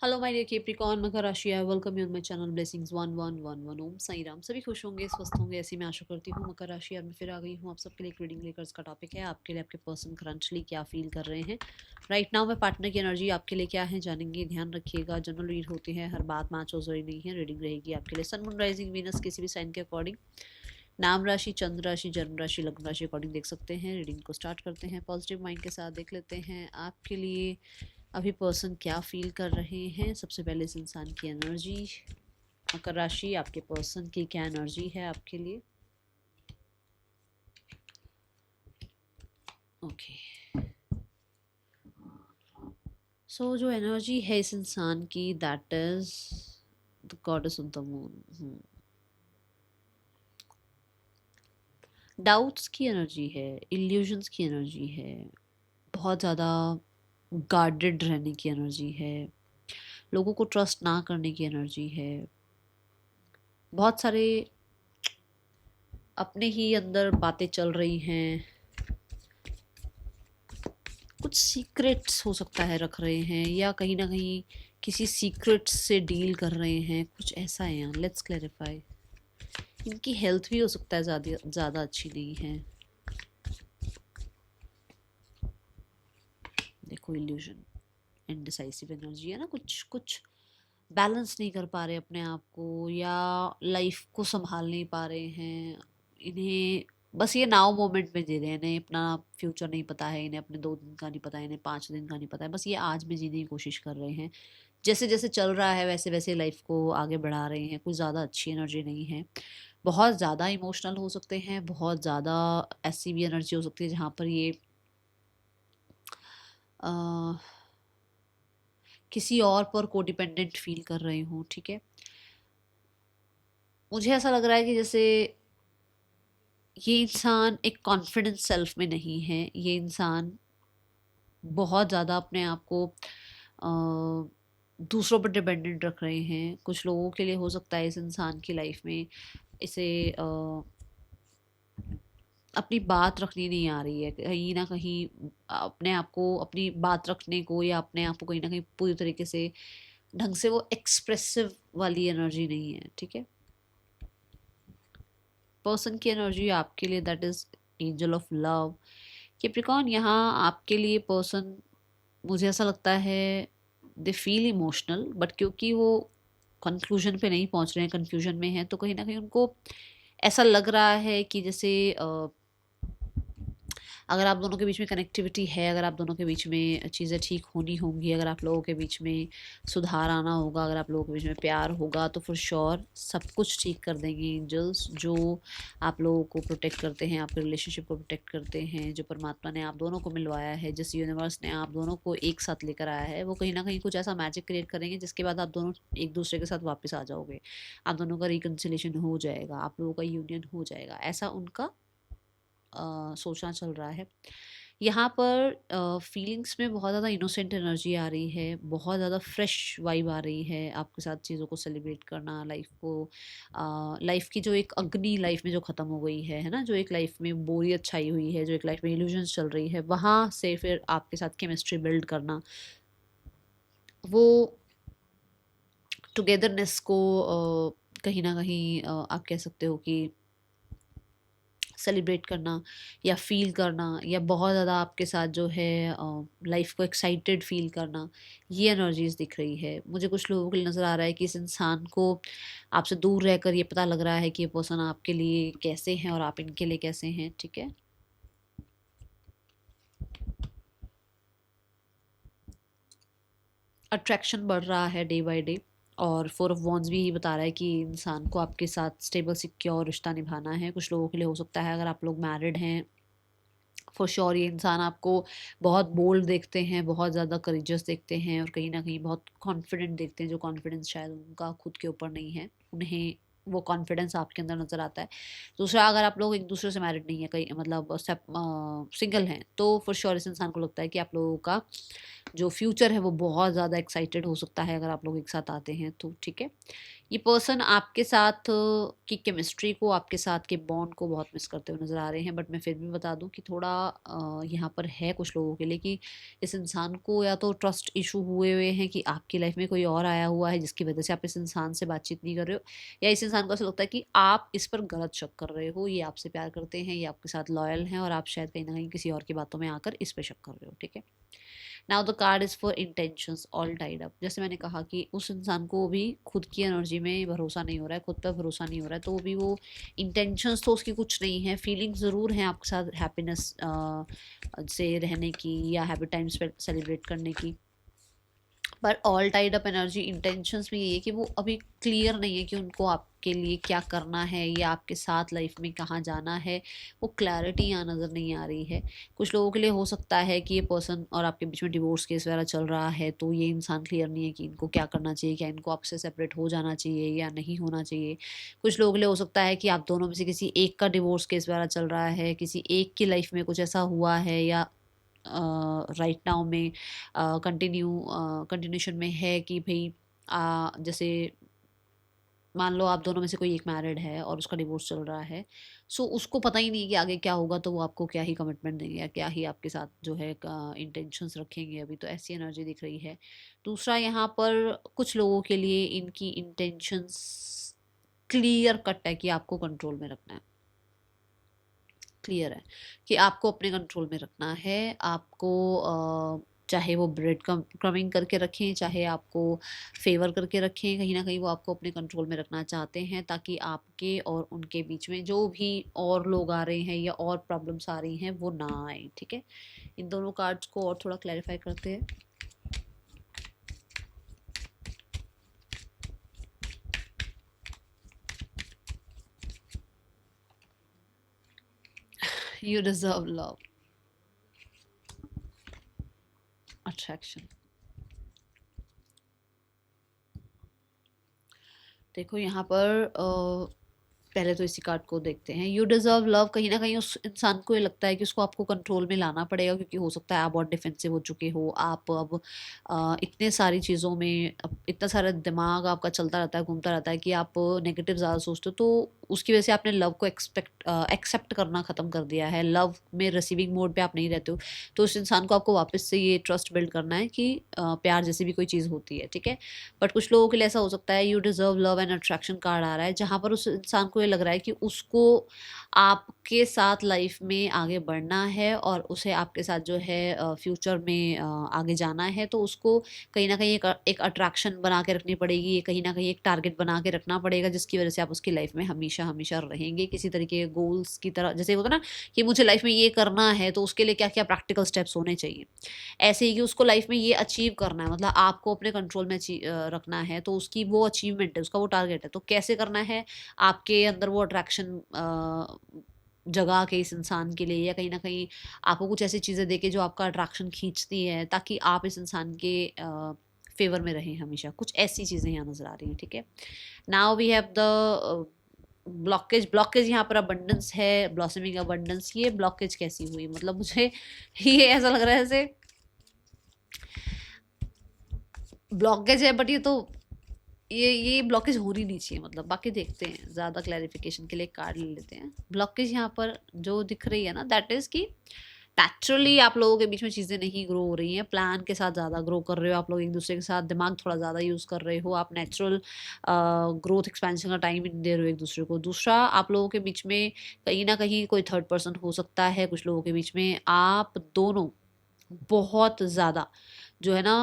Hello my dear Capricorn मकर राशि है। Welcome you on my channel blessings 1111 ओम साई राम। सभी खुश होंगे, स्वस्थ होंगे, ऐसी मैं आशा करती हूँ। मकर राशि और मैं फिर आ गई हूँ आप सबके लिए एक रीडिंग लेकर। इसका टॉपिक है आपके लिए आपके पर्सन करंटली क्या फील कर रहे हैं राइट नाउ। मैं पार्टनर की एनर्जी आपके लिए क्या है जानेंगे। ध्यान रखिएगा, जनरल रीड होती है, हर बात मैच हो जरूरी नहीं है। रीडिंग रहेगी आपके लिए सन मून राइजिंग वीनस किसी भी साइन के अकॉर्डिंग, नाम राशि, चंद्र राशि, जन्म राशि, लग्न राशि अकॉर्डिंग देख सकते हैं। रीडिंग को स्टार्ट करते हैं पॉजिटिव माइंड के साथ। देख लेते हैं आपके लिए अभी पर्सन क्या फील कर रहे हैं। सबसे पहले इस इंसान की एनर्जी, मकर राशि आपके पर्सन की क्या एनर्जी है आपके लिए। ओके सो जो एनर्जी है इस इंसान की, that is the goddess of the moon. Doubts की एनर्जी है, इल्यूजन्स की एनर्जी है, बहुत ज़्यादा गार्डेड रहने की एनर्जी है, लोगों को ट्रस्ट ना करने की एनर्जी है, बहुत सारे अपने ही अंदर बातें चल रही हैं, कुछ सीक्रेट्स हो सकता है रख रहे हैं, या कहीं ना कहीं किसी सीक्रेट्स से डील कर रहे हैं, कुछ ऐसा है यहाँ। Let's clarify. इनकी हेल्थ भी हो सकता है ज़्यादा ज़्यादा अच्छी नहीं है। देखो इल्यूजन, इनडिसाइसिव एनर्जी है ना, कुछ कुछ बैलेंस नहीं कर पा रहे अपने आप को, या लाइफ को संभाल नहीं पा रहे हैं। इन्हें बस ये नाउ मोमेंट में जी रहे हैं, इन्हें अपना फ्यूचर नहीं पता है, इन्हें अपने 2 दिन का नहीं पता है, इन्हें 5 दिन का नहीं पता है, बस ये आज में जीने की कोशिश कर रहे हैं। जैसे जैसे चल रहा है वैसे वैसे लाइफ को आगे बढ़ा रहे हैं। कुछ ज़्यादा अच्छी एनर्जी नहीं है। बहुत ज़्यादा इमोशनल हो सकते हैं, बहुत ज़्यादा ऐसी भी एनर्जी हो सकती है जहाँ पर ये अ, किसी और पर को डिपेंडेंट फील कर रहे हो। ठीक है, मुझे ऐसा लग रहा है कि जैसे ये इंसान एक कॉन्फिडेंस सेल्फ में नहीं है। ये इंसान बहुत ज़्यादा अपने आप को दूसरों पर डिपेंडेंट रख रहे हैं। कुछ लोगों के लिए हो सकता है इस इंसान की लाइफ में इसे अपनी बात रखनी नहीं आ रही है, कहीं ना कहीं अपने आप को, अपनी बात रखने को, या अपने आप को कहीं ना कहीं पूरी तरीके से ढंग से वो एक्सप्रेसिव वाली एनर्जी नहीं है। ठीक है, पर्सन की एनर्जी आपके लिए, that is angel of love. Capricorn, यहाँ आपके लिए पर्सन, मुझे ऐसा लगता है दे फील इमोशनल, बट क्योंकि वो कंक्लूजन पे नहीं पहुंच रहे हैं, कंफ्यूजन में है, तो कहीं ना कहीं उनको ऐसा लग रहा है कि जैसे अगर आप दोनों के बीच में कनेक्टिविटी है, अगर आप दोनों के बीच में चीज़ें ठीक होनी होंगी, अगर आप लोगों के बीच में सुधार आना होगा, अगर आप लोगों के बीच में प्यार होगा, तो फॉर श्योर सब कुछ ठीक कर देंगे एंजल्स, जो आप लोगों को प्रोटेक्ट करते हैं, आपके रिलेशनशिप को प्रोटेक्ट करते हैं, जो परमात्मा ने आप दोनों को मिलवाया है, जिस यूनिवर्स ने आप दोनों को एक साथ लेकर आया है, वो कहीं ना कहीं कुछ ऐसा मैजिक क्रिएट करेंगे जिसके बाद आप दोनों एक दूसरे के साथ वापस आ जाओगे। आप दोनों का रिकन्सिलेशन हो जाएगा, आप लोगों का यूनियन हो जाएगा, ऐसा उनका सोचना चल रहा है। यहाँ पर फीलिंग्स में बहुत ज़्यादा इनोसेंट एनर्जी आ रही है, बहुत ज़्यादा फ्रेश वाइब आ रही है, आपके साथ चीज़ों को सेलिब्रेट करना, लाइफ को, लाइफ की जो एक अग्नि लाइफ में जो ख़त्म हो गई है ना, जो एक लाइफ में बोरियत छाई हुई है, जो एक लाइफ में इल्यूजन्स चल रही है, वहाँ से फिर आपके साथ केमिस्ट्री बिल्ड करना, वो टुगेदरनेस को कहीं ना कहीं आप कह सकते हो कि सेलिब्रेट करना, या फील करना, या बहुत ज़्यादा आपके साथ जो है लाइफ को एक्साइटेड फील करना, ये एनर्जीज दिख रही है। मुझे कुछ लोगों के लिए नज़र आ रहा है कि इस इंसान को आपसे दूर रहकर ये पता लग रहा है कि ये पर्सन आपके लिए कैसे हैं और आप इनके लिए कैसे हैं। ठीक है, अट्रैक्शन बढ़ रहा है डे बाय डे, और 4 ऑफ वॉन्ड्स भी यही बता रहा है कि इंसान को आपके साथ स्टेबल सिक्योर रिश्ता निभाना है। कुछ लोगों के लिए हो सकता है, अगर आप लोग मैरिड हैं, फॉर श्योर ये इंसान आपको बहुत बोल्ड देखते हैं, बहुत ज़्यादा करेजियस देखते हैं, और कहीं ना कहीं बहुत कॉन्फिडेंट देखते हैं, जो कॉन्फिडेंस शायद उनका खुद के ऊपर नहीं है, उन्हें वो कॉन्फिडेंस आपके अंदर नज़र आता है। दूसरा, अगर आप लोग एक दूसरे से मैरिड नहीं है, कहीं मतलब सिंगल हैं, तो फॉर श्योर इस इंसान को लगता है कि आप लोगों का जो फ्यूचर है वो बहुत ज़्यादा एक्साइटेड हो सकता है अगर आप लोग एक साथ आते हैं तो। ठीक है, ये पर्सन आपके साथ की केमिस्ट्री को, आपके साथ के बॉन्ड को बहुत मिस करते हुए नज़र आ रहे हैं। बट मैं फिर भी बता दूं कि थोड़ा यहाँ पर है कुछ लोगों के लिए कि इस इंसान को या तो ट्रस्ट इशू हुए हुए हैं कि आपकी लाइफ में कोई और आया हुआ है जिसकी वजह से आप इस इंसान से बातचीत नहीं कर रहे हो, या इस इंसान को ऐसा लगता है कि आप इस पर गलत शक कर रहे हो, ये आपसे प्यार करते हैं, ये आपके साथ लॉयल हैं और आप शायद कहीं ना कहीं किसी और की बातों में आकर इस पर शक कर रहे हो। ठीक है, now the card is for intentions all tied up. जैसे मैंने कहा कि उस इंसान को भी खुद की एनर्जी में भरोसा नहीं हो रहा है, खुद पर भरोसा नहीं हो रहा है, तो भी वो इंटेंशंस तो उसकी कुछ नहीं है, फीलिंग ज़रूर हैं आपके साथ हैप्पीनेस से रहने की या हैप्पी टाइम्स सेलिब्रेट करने की। पर all tied up energy intentions में ये है कि वो अभी क्लियर नहीं है कि उनको आपके लिए क्या करना है या आपके साथ लाइफ में कहाँ जाना है, वो क्लैरिटी यहाँ नज़र नहीं आ रही है। कुछ लोगों के लिए हो सकता है कि ये पर्सन और आपके बीच में डिवोर्स केस वगैरह चल रहा है, तो ये इंसान क्लियर नहीं है कि इनको क्या करना चाहिए, क्या इनको आपसे सेपरेट हो जाना चाहिए या नहीं होना चाहिए। कुछ लोगों के लिए हो सकता है कि आप दोनों में से किसी एक का डिवोर्स केस वगैरह चल रहा है, किसी एक की लाइफ में कुछ ऐसा हुआ है या राइट नाउ में कंटिन्यूशन में है कि भाई जैसे मान लो आप दोनों में से कोई एक मैरिड है और उसका डिवोर्स चल रहा है, सो उसको पता ही नहीं कि आगे क्या होगा, तो वो आपको क्या ही कमिटमेंट देंगे या क्या ही आपके साथ जो है इंटेंशंस रखेंगे। अभी तो ऐसी एनर्जी दिख रही है। दूसरा, यहाँ पर कुछ लोगों के लिए इनकी इंटेंशंस क्लियर कट है कि आपको कंट्रोल में रखना है। क्लियर है कि आपको अपने कंट्रोल में रखना है। आपको चाहे वो ब्रेड क्रमिंग करके रखें, चाहे आपको फेवर करके रखें, कहीं ना कहीं वो आपको अपने कंट्रोल में रखना चाहते हैं ताकि आपके और उनके बीच में जो भी और लोग आ रहे हैं या और प्रॉब्लम्स आ रही हैं वो ना आए। ठीक है, इन दोनों कार्ड्स को और थोड़ा क्लैरिफाई करते हैं। You deserve love, attraction। देखो यहाँ पर पहले तो इसी कार्ड को देखते हैं। यू डिजर्व लव, कहीं ना कहीं उस इंसान को ये लगता है कि उसको आपको कंट्रोल में लाना पड़ेगा, क्योंकि हो सकता है आप बहुत डिफेंसिव हो चुके हो। आप अब इतने सारी चीज़ों में इतना सारा दिमाग आपका चलता रहता है, घूमता रहता है कि आप नेगेटिव ज़्यादा सोचते हो, तो उसकी वजह से आपने लव को एक्सेप्ट करना ख़त्म कर दिया है। लव में रिसीविंग मोड पे आप नहीं रहते हो। तो उस इंसान को आपको वापस से ये ट्रस्ट बिल्ड करना है कि प्यार जैसी भी कोई चीज़ होती है। ठीक है, बट कुछ लोगों के लिए ऐसा हो सकता है, you deserve love and attraction card आ रहा है, जहाँ पर उस इंसान को ये लग रहा है कि उसको आपके साथ लाइफ में आगे बढ़ना है और उसे आपके साथ जो है फ्यूचर में आगे जाना है, तो उसको कहीं ना कहीं एक अट्रैक्शन बना के रखनी पड़ेगी, कहीं ना कहीं एक टारगेट बना के रखना पड़ेगा, जिसकी वजह से आप उसकी लाइफ में हमेशा हमेशा रहेंगे किसी तरीके के गोल्स की तरह। जैसे होता है ना कि मुझे लाइफ में ये करना है, तो उसके लिए क्या क्या प्रैक्टिकल स्टेप्स होने चाहिए, ऐसे ही कि उसको लाइफ में ये अचीव करना है, मतलब आपको अपने कंट्रोल में रखना है, तो उसकी वो अचीवमेंट है, उसका वो टारगेट है। तो कैसे करना है, आपके अंदर वो अट्रैक्शन जगह के इस इंसान के लिए, या कहीं ना कहीं आपको कुछ ऐसी चीज़ें देके जो आपका अट्रैक्शन खींचती है, ताकि आप इस इंसान के फेवर में रहें हमेशा। कुछ ऐसी चीज़ें यहाँ नज़र आ रही हैं। ठीक है, now we have the blockage यहाँ पर अबंडेंस है, ब्लॉसमिंग अबंडेंस। ये ब्लॉकेज कैसी हुई, मतलब मुझे ये ऐसा लग रहा है जैसे ब्लॉकेज है, बट ये तो ये ब्लॉकेज हो ही नहीं चाहिए, मतलब बाकी देखते हैं, ज़्यादा क्लैरिफिकेशन के लिए कार्ड ले लेते हैं। ब्लॉकेज यहाँ पर जो दिख रही है ना, दैट इज़ कि नेचुरली आप लोगों के बीच में चीज़ें नहीं ग्रो हो रही हैं, प्लान के साथ ज़्यादा ग्रो कर रहे हो आप लोग, एक दूसरे के साथ दिमाग थोड़ा ज़्यादा यूज़ कर रहे हो, आप नेचुरल ग्रोथ एक्सपेंशन का टाइम दे रहे हो एक दूसरे को। दूसरा, आप लोगों के बीच में कहीं ना कहीं कोई थर्ड पर्सन हो सकता है। कुछ लोगों के बीच में आप दोनों बहुत ज़्यादा जो है ना,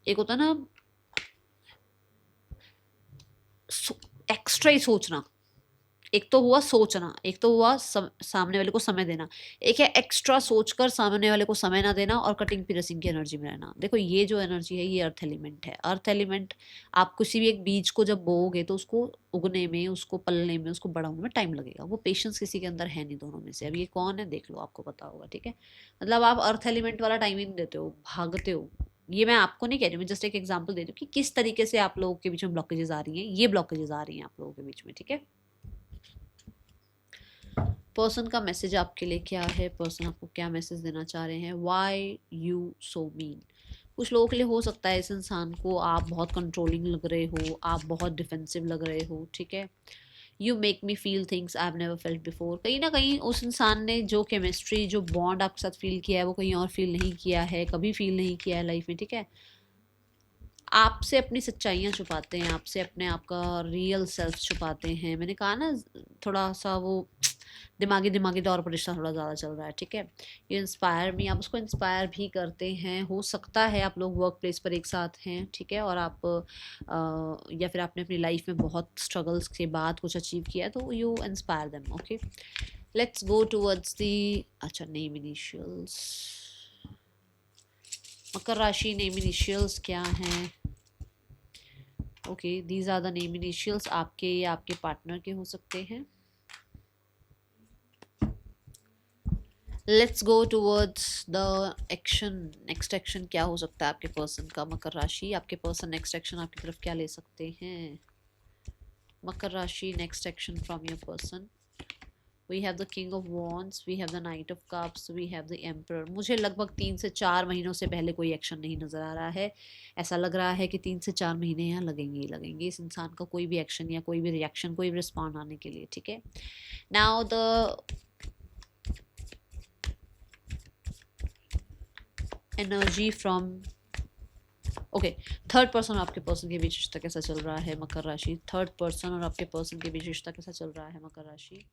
एक होता है ना एक्स्ट्रा ही सोचना, एक तो हुआ सोचना, एक तो हुआ सामने वाले को समय देना, एक है एक्स्ट्रा सोचकर सामने वाले को समय ना देना और कटिंग पिरसिंग की एनर्जी में रहना। देखो ये जो एनर्जी है, ये अर्थ एलिमेंट है। अर्थ एलिमेंट, आप किसी भी एक बीज को जब बोओगे तो उसको उगने में, उसको पलने में, उसको बड़ा होने में टाइम लगेगा। वो पेशेंस किसी के अंदर है नहीं दोनों में से। अब ये कौन है देख लो, आपको पता होगा। ठीक है, मतलब आप अर्थ एलिमेंट वाला टाइम ही नहीं देते हो, भागते हो। ये मैं आपको नहीं कह रही हूँ, मैं जस्ट एक एग्जांपल दे रही हूँ कि किस तरीके से आप लोगों के बीच में ब्लॉकेजेस आ रही हैं। ये ब्लॉकेजेस आ रही हैं आप लोगों के बीच में। ठीक है, पर्सन का मैसेज आपके लिए क्या है, पर्सन आपको क्या मैसेज देना चाह रहे हैं। वाई यू सो मीन, कुछ लोगों के लिए हो सकता है इस इंसान को आप बहुत कंट्रोलिंग लग रहे हो, आप बहुत डिफेंसिव लग रहे हो, ठीक है। You make me feel things I have never felt before. कहीं ना कहीं उस इंसान ने जो केमिस्ट्री, जो बॉन्ड आपके साथ फील किया है वो कहीं और फील नहीं किया है, कभी फील नहीं किया है लाइफ में, ठीक है। आपसे अपनी सच्चाइयाँ छुपाते हैं, आपसे अपने आप का रियल सेल्फ छुपाते हैं। मैंने कहा ना, थोड़ा सा वो दिमागी दिमागी तौर पर रिश्ता थोड़ा ज़्यादा चल रहा है, ठीक है। ये इंस्पायर मी, आप उसको इंस्पायर भी करते हैं। हो सकता है आप लोग वर्क प्लेस पर एक साथ हैं, ठीक है, और आप या फिर आपने अपनी लाइफ में बहुत स्ट्रगल्स के बाद कुछ अचीव किया है, तो you inspire them, okay. Let's go towards the, अच्छा, नेम इनिशियल्स। मकर राशि, नेम इनिशियल्स क्या हैं? Okay, these are the name initials, आपके या आपके पार्टनर के हो सकते हैं। Let's go towards the action. Next action क्या हो सकता है आपके पर्सन का? मकर राशि, आपके पर्सन नेक्स्ट एक्शन आपकी तरफ क्या ले सकते हैं? मकर राशि, next action from your person. We have the king of wands, we have the knight of cups, we have the emperor. मुझे लगभग 3 से 4 महीनों से पहले कोई एक्शन नहीं नज़र आ रहा है। ऐसा लग रहा है कि 3 से 4 महीने यहाँ लगेंगे ही लगेंगे इस इंसान का कोई भी एक्शन या कोई भी रिएक्शन, कोई भी रिस्पॉन्ड आने के लिए, ठीक है। Now the energy from, okay, third person और आपके पर्सन के बीच रिश्ता कैसा चल रहा है मकर राशि? थर्ड पर्सन और आपके पर्सन के बीच रिश्ता कैसा चल रहा है मकर राशि?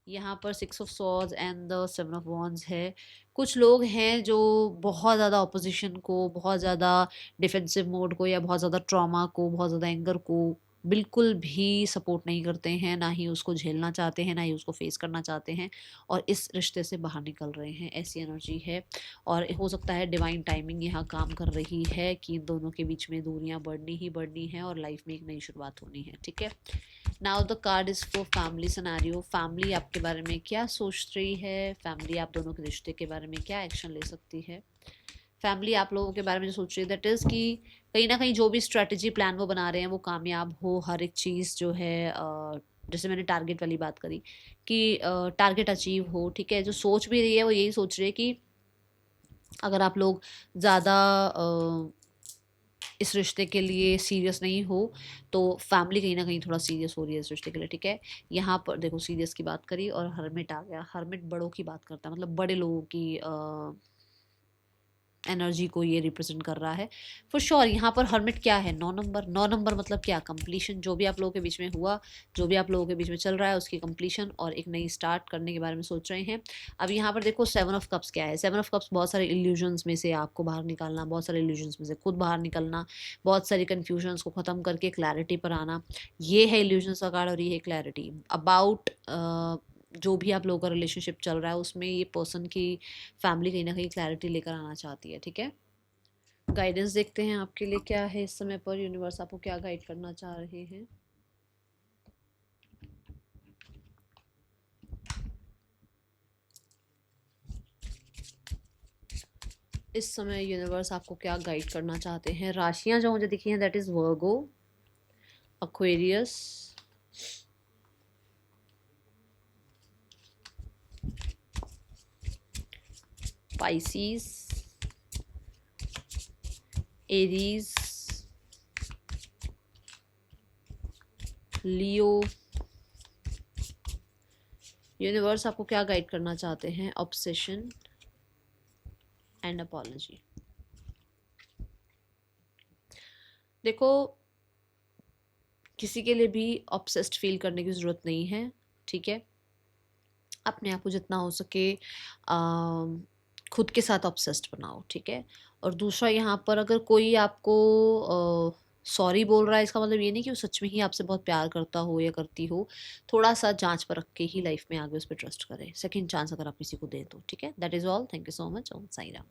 यहाँ पर 6 of swords and the 7 of wands है। कुछ लोग हैं जो बहुत ज़्यादा ऑपोजिशन को, बहुत ज़्यादा डिफेंसिव मोड को, या बहुत ज़्यादा ट्रॉमा को, बहुत ज़्यादा एंगर को बिल्कुल भी सपोर्ट नहीं करते हैं, ना ही उसको झेलना चाहते हैं, ना ही उसको फेस करना चाहते हैं, और इस रिश्ते से बाहर निकल रहे हैं, ऐसी एनर्जी है। और हो सकता है डिवाइन टाइमिंग यहाँ काम कर रही है कि इन दोनों के बीच में दूरियाँ बढ़नी ही बढ़नी है और लाइफ में एक नई शुरुआत होनी है, ठीक है। Now the card is for family scenario. Family आपके बारे में क्या सोच रही है? फैमिली आप दोनों के रिश्ते के बारे में क्या एक्शन ले सकती है? फैमिली आप लोगों के बारे में जो सोच रही है, दैट इज़ कि कहीं ना कहीं जो भी स्ट्रेटजी प्लान वो बना रहे हैं वो कामयाब हो। हर एक चीज़ जो है, जैसे मैंने टारगेट वाली बात करी कि टारगेट अचीव हो, ठीक है। जो सोच भी रही है वो यही सोच रही है कि अगर आप लोग ज़्यादा इस रिश्ते के लिए सीरियस नहीं हो तो फैमिली कहीं ना कहीं थोड़ा सीरियस हो रही है इस रिश्ते के लिए, ठीक है। यहाँ पर देखो, सीरियस की बात करी और हर्मिट आ गया। हर्मिट बड़ों की बात करता है, मतलब बड़े लोगों की एनर्जी को ये रिप्रेजेंट कर रहा है फॉर श्योर। यहाँ पर हर्मिट क्या है? 9 नंबर। 9 नंबर मतलब क्या? कंप्लीशन। जो भी आप लोगों के बीच में हुआ, जो भी आप लोगों के बीच में चल रहा है, उसकी कंप्लीशन और एक नई स्टार्ट करने के बारे में सोच रहे हैं। अब यहाँ पर देखो 7 ऑफ कप्स क्या है? 7 ऑफ कप्स बहुत सारे इल्यूजन्स में से आपको बाहर निकालना, बहुत सारे इल्यूजन्स में से खुद बाहर निकलना, बहुत सारी कन्फ्यूजन्स को ख़त्म करके क्लैरिटी पर आना, ये है इल्यूजन्स का कार्ड। और ये है क्लैरिटी अबाउट जो भी आप लोगों का रिलेशनशिप चल रहा है उसमें ये पर्सन की फैमिली कहीं ना कहीं क्लैरिटी लेकर आना चाहती है, ठीक है। गाइडेंस देखते हैं आपके लिए क्या है इस समय पर, यूनिवर्स आपको क्या गाइड करना चाह रहे हैं। इस समय यूनिवर्स आपको क्या गाइड करना चाहते हैं? राशियां जो मुझे दिखी हैं, that is Virgo, Aquarius, Pisces, Aries, Leo. Universe आपको क्या गाइड करना चाहते हैं? Obsession and apology. देखो, किसी के लिए भी ऑब्सेस्ड फील करने की ज़रूरत नहीं है, ठीक है। अपने आप को जितना हो सके खुद के साथ ऑब्सेस्ड बनाओ, ठीक है। और दूसरा, यहाँ पर अगर कोई आपको सॉरी बोल रहा है, इसका मतलब ये नहीं कि वो सच में ही आपसे बहुत प्यार करता हो या करती हो। थोड़ा सा जांच पर रख के ही लाइफ में आगे उस पर ट्रस्ट करें। सेकंड चांस अगर आप किसी को दे तो, ठीक है। That is all. Thank you so much. Om Sai Ram.